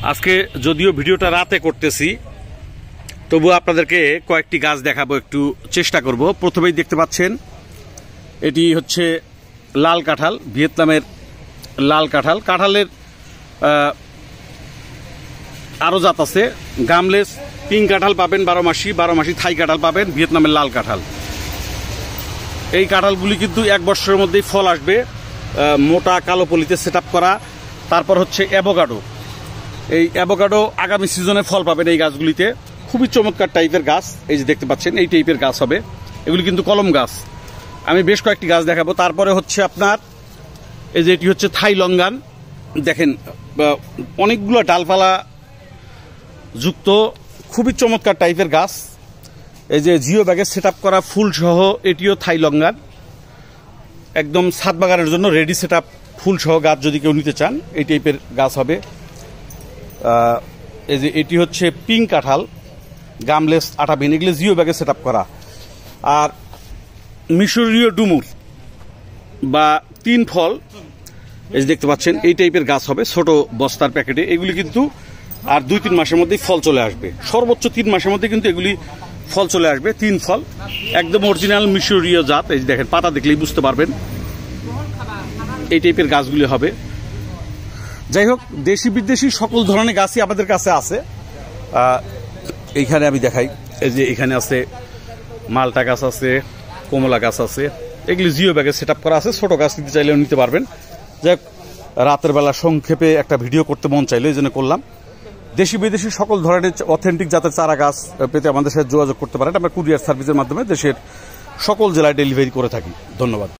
আজকে যদিও ভিডিওটা রাতে করতেছি, তবু আপনাদেরকে কয়েকটি গাছ দেখাবো, একটু চেষ্টা করব। প্রথমেই দেখতে পাচ্ছেন এটি হচ্ছে লাল কাঁঠাল, ভিয়েতনামের লাল কাঁঠাল। কাঁঠালের আরও জাত আছে, গামলেস পিঙ্ক কাঁঠাল পাবেন 12 মাসি, থাই কাঁঠাল পাবেন, ভিয়েতনামের লাল কাঁঠাল। এই কাঁঠালগুলি কিন্তু 1 বছরের মধ্যেই ফল আসবে, মোটা কালো পলিতে সেট আপ করা। তারপর হচ্ছে অ্যাভোকাডো, এই অ্যাভোকাডো আগামী সিজনে ফল পাবেন এই গাছগুলিতে। খুবই চমৎকার টাইপের গাছ, এই যে দেখতে পাচ্ছেন এই টাইপের গাছ হবে। এগুলি কিন্তু কলম গাছ। আমি বেশ কয়েকটি গাছ দেখাবো। তারপরে হচ্ছে আপনার এই যে এটি হচ্ছে থাই লঙ্গান, দেখেন অনেকগুলো ডালপালা যুক্ত, খুবই চমৎকার টাইপের গাছ। এই যে জিও ব্যাগে সেট আপ করা ফুল সহ, এটিও থাই লঙ্গান, একদম ছাদ বাগানের জন্য রেডি সেট আপ ফুল সহ গাছ যদি কেউ নিতে চান এই টাইপের গাছ হবে। এই যে এটি হচ্ছে পিঙ্ক কাঁঠাল, গামলেস 8 বিন, এগুলো জিও ব্যাগে সেট আপ করা। আর মিশরীয় ডুমুর বা 3 ফল, এই যে দেখতে পাচ্ছেন এই টাইপের গাছ হবে ছোট বস্তার প্যাকেটে। এগুলি কিন্তু আর 2-3 মাসের মধ্যেই ফল চলে আসবে, সর্বোচ্চ 3 মাসের মধ্যে কিন্তু এগুলি ফল চলে আসবে। 3 ফল, একদম অরিজিনাল মিশরীয় জাত। এই যে দেখেন, পাতা দেখলেই বুঝতে পারবেন এই টাইপের গাছগুলি হবে। যাই হোক, দেশি বিদেশি সকল ধরনের গাছই আমাদের কাছে আছে। এইখানে আমি দেখাই, এই যে এখানে আছে মালটা গাছ আছে, কমলা গাছ আছে, এগুলি জিও ব্যাগে সেট আপ করা আছে। ছোট গাছ নিতে চাইলেও নিতে পারবেন। যাই হোক, রাতের বেলা সংক্ষেপে একটা ভিডিও করতে মন চাইলো, এই জন্য করলাম। দেশি বিদেশি সকল ধরনের অথেন্টিক জাতের চারা গাছ পেতে আমাদের সাথে যোগাযোগ করতে পারেন। আমরা কুরিয়ার সার্ভিসের মাধ্যমে দেশের সকল জেলায় ডেলিভারি করে থাকি। ধন্যবাদ।